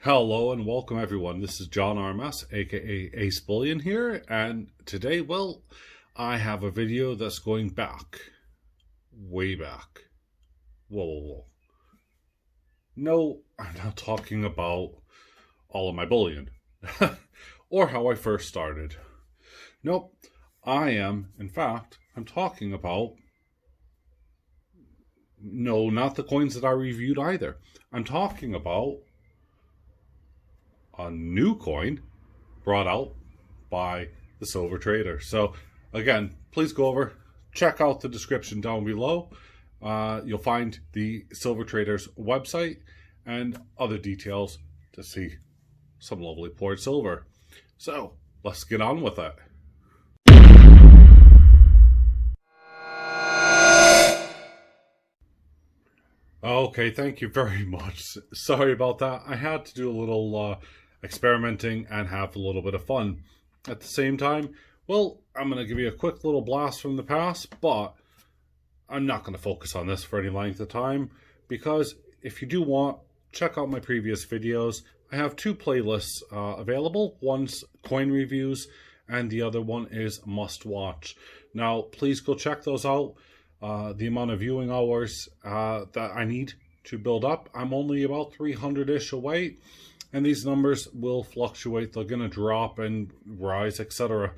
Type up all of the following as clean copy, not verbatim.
Hello and welcome everyone. This is John RMS, aka AceBullion here, and today, well, I have a video that's going back, way back. Whoa. No, I'm not talking about all of my bullion, or how I first started. Nope, I'm talking about, no, not the coins that I reviewed either. I'm talking about a new coin brought out by the Silver Trader. So again, please go over, check out the description down below. You'll find the Silver Trader's website and other details to see some lovely poured silver. So let's get on with it. Okay, thank you very much. Sorry about that. I had to do a little experimenting and have a little bit of fun. At the same time, well, I'm going to give you a quick little blast from the past, but I'm not going to focus on this for any length of time, because if you do want, check out my previous videos. I have two playlists available. One's coin reviews and the other one is must watch. Now, please go check those out. The amount of viewing hours that I need to build up, I'm only about 300-ish away, and these numbers will fluctuate. They're going to drop and rise, etc.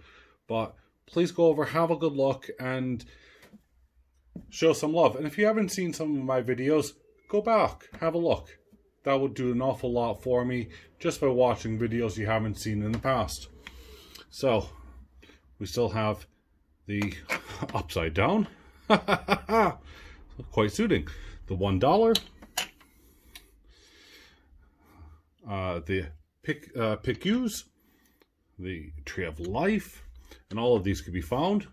But please go over, have a good look, and show some love. And if you haven't seen some of my videos, go back, have a look. That would do an awful lot for me just by watching videos you haven't seen in the past. So, we still have the upside down. Quite suiting. The $1, the PICUs, the Tree of Life, and all of these could be found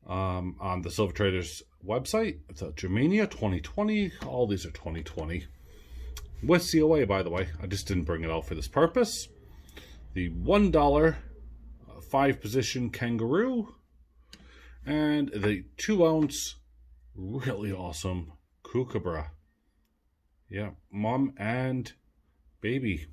on the Silver Trader's website. The Germania 2020, all these are 2020. With COA, by the way. I just didn't bring it out for this purpose. The $1 5-position Kangaroo, and the 2-ounce really awesome Kookaburra. Yeah, mom and baby.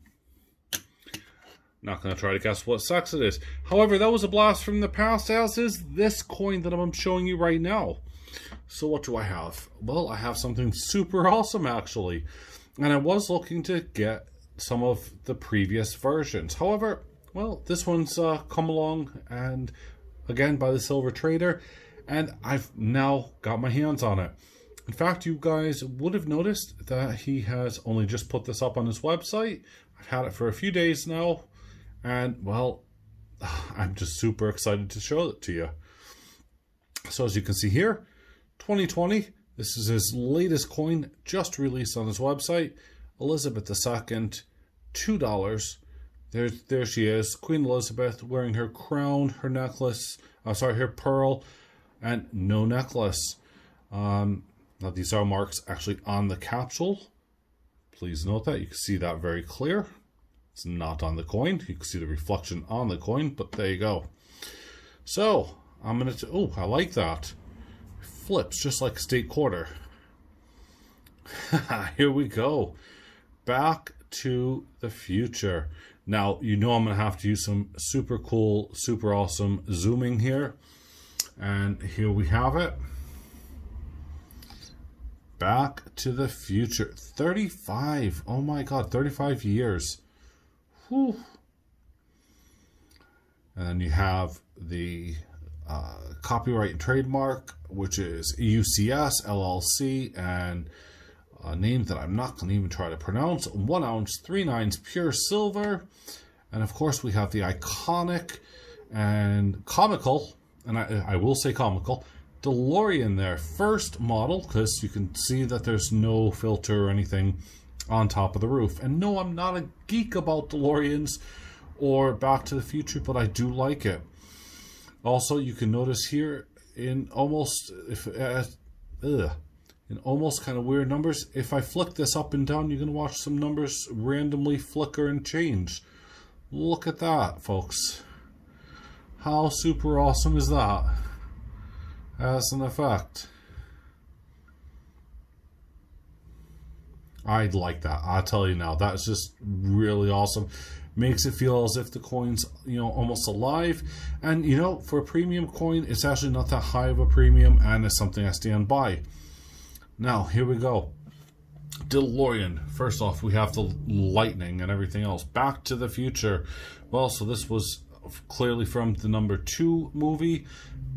Not going to try to guess what sex it is. However, that was a blast from the past, as is this coin that I'm showing you right now. So what do I have? Well, I have something super awesome, actually. And I was looking to get some of the previous versions. However, well, this one's come along, and again by the Silver Trader, and I've now got my hands on it. In fact, you guys would have noticed that he has only just put this up on his website. I've had it for a few days now, and well, I'm just super excited to show it to you. So as you can see here, 2020, this is his latest coin, just released on his website. Elizabeth II, $2. There she is, Queen Elizabeth, wearing her crown, her necklace, her pearl, and no necklace. Now these are marks actually on the capsule. Please note that. You can see that very clear. It's not on the coin. You can see the reflection on the coin, but there you go. So, I'm going to... Oh, I like that. It flips just like a state quarter. Here we go. Back to the future. Now, you know I'm going to have to use some super cool, super awesome zooming here. And here we have it. Back to the future. 35. Oh my god, 35 years. Whew. And then you have the copyright and trademark, which is UCS, LLC, and a name that I'm not going to even try to pronounce. 1 ounce, 3/9 pure silver. And of course we have the iconic and comical, and I will say comical, Delorean there. First model, because you can see that there's no filter or anything on top of the roof. And no, I'm not a geek about DeLoreans or Back to the Future, but I do like it. Also, you can notice here in almost in almost kind of weird numbers. If I flick this up and down, you're going to watch some numbers randomly flicker and change. Look at that, folks. How super awesome is that as an effect? I like that. I'll tell you now, that's just really awesome. Makes it feel as if the coin's, almost alive. And, for a premium coin, it's actually not that high of a premium, and it's something I stand by. Now, here we go. DeLorean. First off, we have the lightning and everything else. Back to the Future. Well, so this was clearly from the number 2 movie.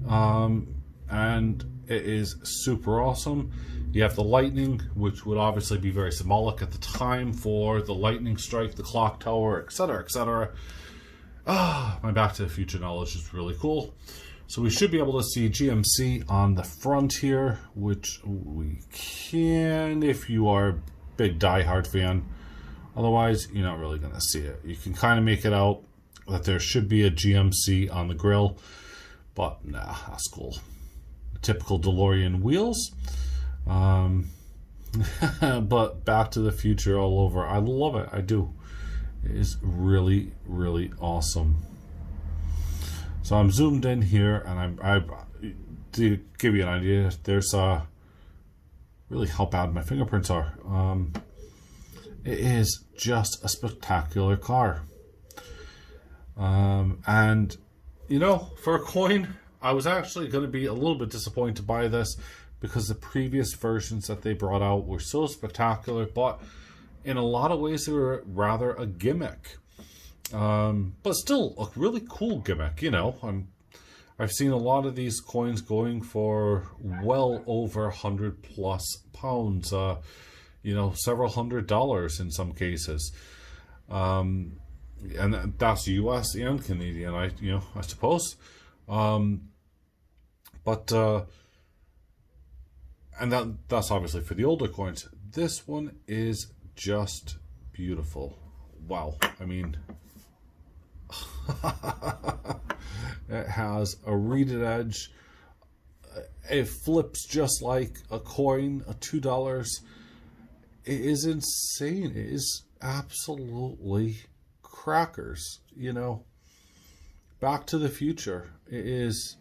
And it is super awesome. You have the lightning, which would obviously be very symbolic at the time for the lightning strike, the clock tower, etc., etc. My Back to the Future knowledge is really cool. So we should be able to see GMC on the front here, which we can if you are a big diehard fan. Otherwise, you're not really going to see it. You can kind of make it out that there should be a GMC on the grill, but nah, that's cool. Typical DeLorean wheels. But Back to the Future all over. I love it. I do. It is really, really awesome. So I'm zoomed in here, and I to give you an idea, there's really how bad my fingerprints are. It is just a spectacular car. And for a coin, I was actually going to be a little bit disappointed by this, because the previous versions that they brought out were so spectacular, but in a lot of ways they were rather a gimmick. But still a really cool gimmick, I've seen a lot of these coins going for well over £100+, several $100 in some cases. And that's US and Canadian, I suppose. And that's obviously for the older coins. This one is just beautiful. Wow. I mean, it has a reeded edge. It flips just like a coin, a $2. It is insane. It is absolutely crackers, Back to the Future. It is,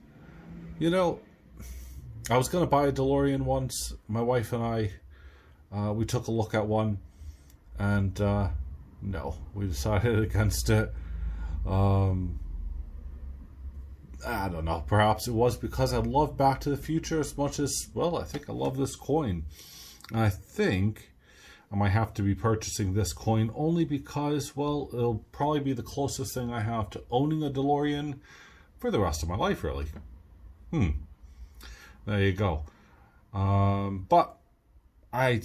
I was going to buy a DeLorean once. My wife and I, we took a look at one, and no, we decided against it. I don't know. Perhaps it was because I love Back to the Future as much as, I think I love this coin. And I think I might have to be purchasing this coin only because, it'll probably be the closest thing I have to owning a DeLorean for the rest of my life, really. There you go. But I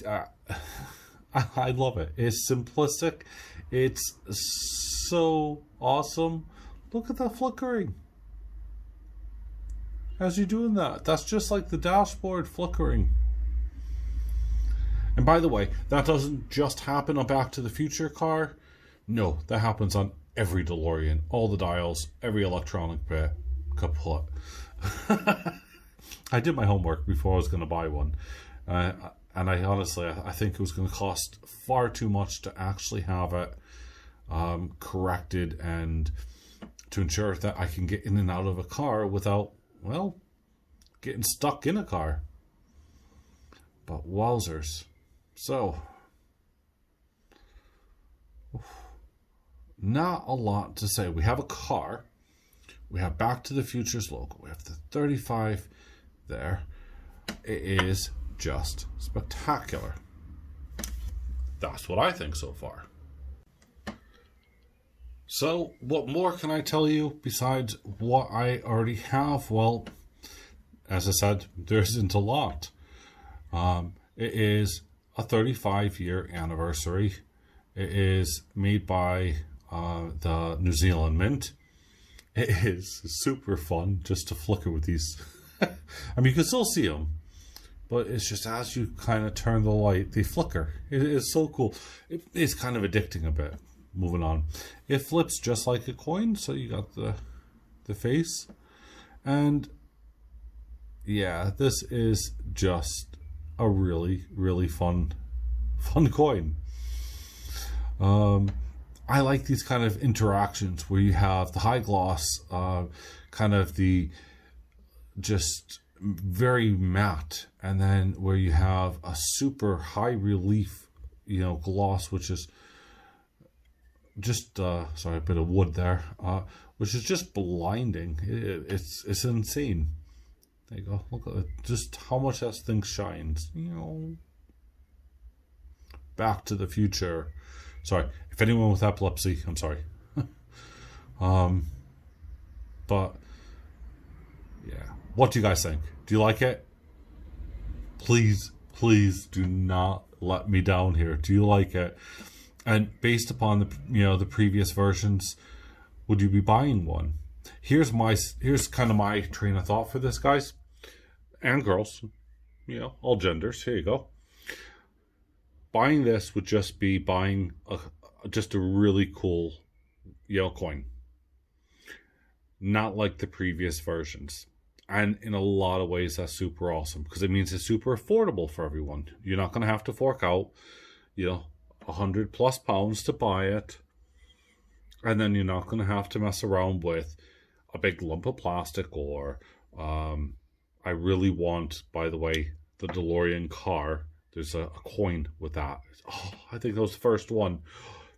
love it. It's simplistic. It's so awesome. Look at that flickering. As you're doing that, that's just like the dashboard flickering. And by the way, that doesn't just happen on Back to the Future car. No, that happens on every DeLorean. All the dials, every electronic bit, kaput. I did my homework before I was going to buy one. And I think it was going to cost far too much to actually have it corrected and to ensure that I can get in and out of a car without, getting stuck in a car. But wowzers. So, not a lot to say. We have a car. We have Back to the Future's logo. We have the 35 there. It is just spectacular. That's what I think so far. So, what more can I tell you besides what I already have? Well, as I said, there isn't a lot. It is a 35-year anniversary. It is made by the New Zealand Mint. It is super fun just to flicker with these. I mean, you can still see them, but it's just as you kind of turn the light, they flicker. It is so cool. It's kind of addicting a bit. Moving on. It flips just like a coin, so you got the face. And yeah, this is just a really, really fun coin. I like these kind of interactions where you have the high gloss, kind of the just very matte, and then where you have a super high relief gloss, which is just sorry, a bit of wood there, which is just blinding. It's insane. There you go. Look at it, just how much that thing shines. Back to the Future. Sorry, if anyone with epilepsy, I'm sorry. But yeah, what do you guys think? Do you like it? Please do not let me down here. Do you like it? And based upon the previous versions, would you be buying one? Here's kind of my train of thought for this, guys and girls, all genders. Here you go. Buying this would just be buying just a really cool coin, not like the previous versions. And in a lot of ways, that's super awesome because it means it's super affordable for everyone. You're not going to have to fork out, £100+ to buy it. And then you're not going to have to mess around with a big lump of plastic or, I really want, by the way, the Delorean car. There's a coin with that. Oh, I think that was the first one.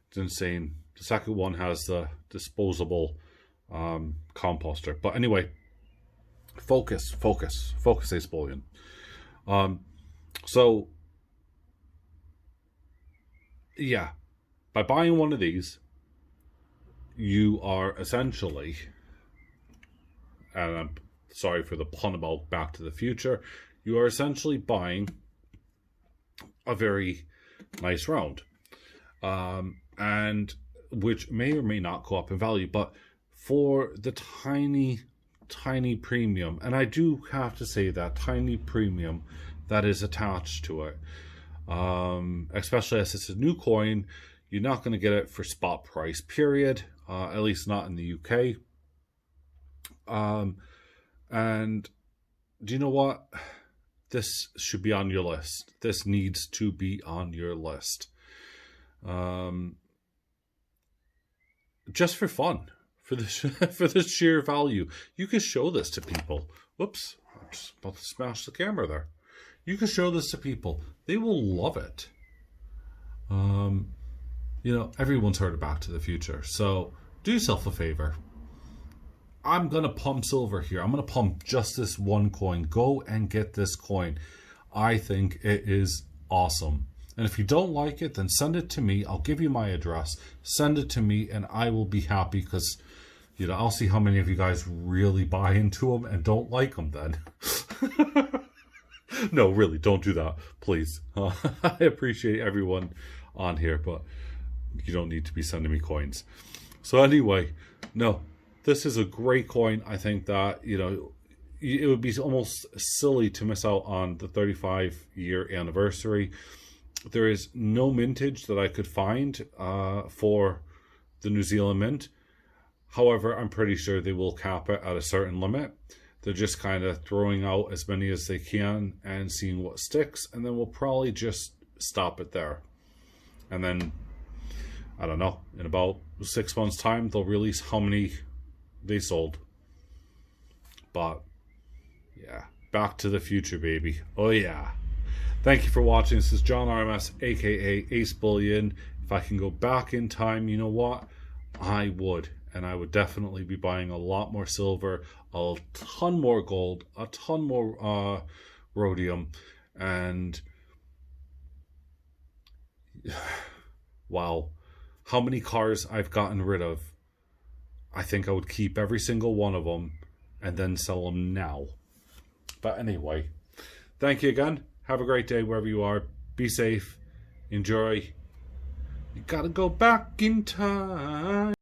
It's insane. The second one has the disposable composter. But anyway, focus, AceBullion. So, yeah, by buying one of these, you are essentially, and I'm sorry for the pun about Back to the Future, you are essentially buying a very nice round, and which may or may not go up in value, but for the tiny premium, and I do have to say that tiny premium that is attached to it, especially as it's a new coin, you're not going to get it for spot price, period, at least not in the UK. And do you know what? This should be on your list. This needs to be on your list. Just for fun, for the sheer value. You can show this to people. Whoops, I'm just about to smash the camera there. You can show this to people. They will love it. Everyone's heard of Back to the Future. So do yourself a favor. I'm going to pump silver here. I'm going to pump just this one coin. Go and get this coin. I think it is awesome. And if you don't like it, then send it to me. I'll give you my address. Send it to me and I will be happy because, I'll see how many of you guys really buy into them and don't like them then. No, really, don't do that, please. I appreciate everyone on here, but you don't need to be sending me coins. So anyway, no. This is a great coin. I think that, it would be almost silly to miss out on the 35-year anniversary. There is no mintage that I could find for the New Zealand Mint. However, I'm pretty sure they will cap it at a certain limit. They're just kind of throwing out as many as they can and seeing what sticks. And then we'll probably just stop it there. And then, I don't know, in about 6 months' time, they'll release how many they sold. But yeah, Back to the Future, baby. Oh yeah. Thank you for watching. This is John RMS, aka AceBullion. If I can go back in time, you know what? I would. And I would definitely be buying a lot more silver, a ton more gold, a ton more rhodium, and wow, how many cars I've gotten rid of. I think I would keep every single one of them and then sell them now. But anyway, thank you again. Have a great day wherever you are. Be safe. Enjoy. You gotta go back in time.